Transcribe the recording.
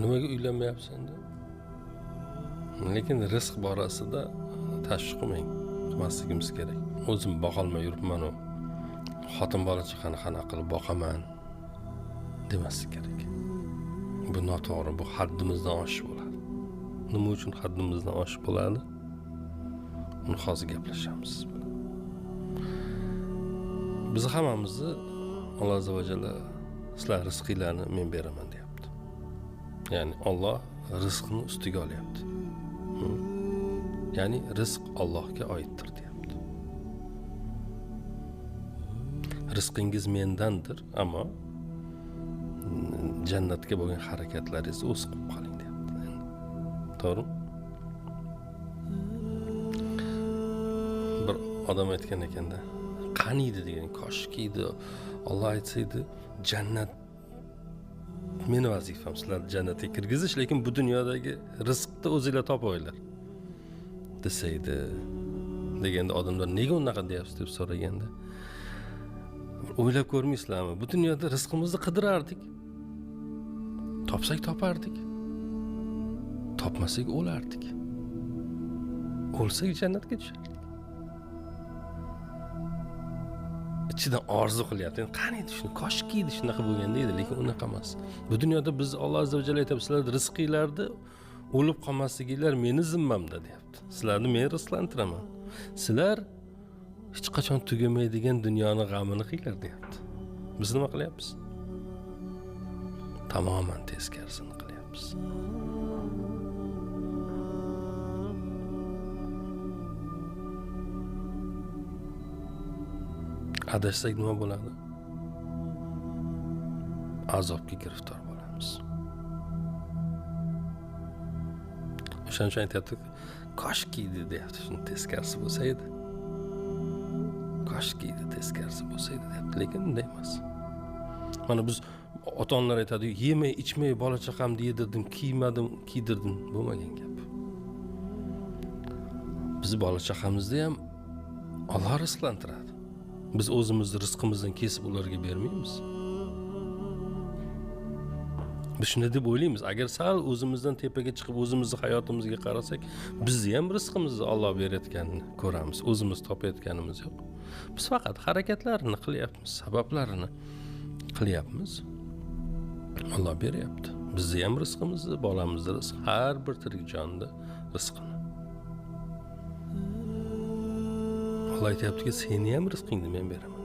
Nimaga uylanmayapsan deb. Lekin rizq borasida tashvish qilmang. Qilmasligimiz kerak. O'zim boqolmay yuribman u. Xotin bola chaqani qanaqa qilib boqaman demaslik kerak. Bu noto'g'ri, bu haddimizdan oshish bo'ladi. Nima uchun haddimizdan oshish bo'ladi? Uni hozir gaplashamiz. Biz hammamizni Alloh azza va jalla sizlar rizqinglarni men beraman deyapti. Ya'ni Alloh rizqni ustiga olyapti. Ya'ni rizq Allohga oiddir deyapti. Rizqingiz mendandir, ammo jannatga bo'lgan harakatlaringizni o'z qilib qoling deyapti. To'g'rimi? Bir odam aytgan ekanda, qaniydi degan, koshkiydi Alloh aytsaydi, jannat meni vazifam sizlarni jannatga kirgizish, lekin bu dunyodagi rizqni o'zinglar topinglar desaydi deganda odamlar nega unaqa deyapsiz deb so'raganda, o'ylab ko'rmaysizlarmi? Bu dunyoda rizqimizni qidirardik. Topsak topardik. Topmasak o'lardik. O'lsak jannatga tushardik. Ichidan orzu qilyapti. Qaniydi shuni, koshkiydi shunaqa bo'lganda edi, lekin unaqa emas. Bu dunyoda biz Alloh azza va jalla aytib, sizlar rizqinglarni o'lib qolmasliginglar meni zimmamda deyapti. Sizlarni men rizqlantiraman. Sizlar hech qachon tugamaydigan dunyoni g'amini qilinglar deyapti. Biz nima qilyapmiz? Tamoman teskarisini qilyapmiz. Adashsak nima bo'ladi? Azobga giriftor bo'lamiz. O'shaning uchun aytyapti, koshkiydi deyapti, shuni teskarisi bo'lsa edi. Koshkiydi teskarisi bo'lsa edi deyapti, lekin unday emas. Mana biz ota-onalar aytadi, yemay, ichmay bola chaqamni yedirdim, kiymadim, kiydirdim, bo'lmagan gap. Biz bola chaqamizni ham Alloh rizqlantiradi. Biz o'zimizni rizqimizdan kesib ularga bermaymiz. Biz shunday deb o'ylaymiz. Agar sal o'zimizdan tepaga chiqib o'zimizni hayotimizga qarasak, bizni ham rizqimizni Alloh berayotganini ko'ramiz. O'zimiz topayotganimiz yo'q. Biz faqat harakatlarni qilyapmiz, sabablarini qilyapmiz. Alloh beryapti. Bizni ham rizqimizni, bolamizni rizq, har bir tirik jonda rizqini. Alloh aytayaptiki, seni ham rizqingni men beraman.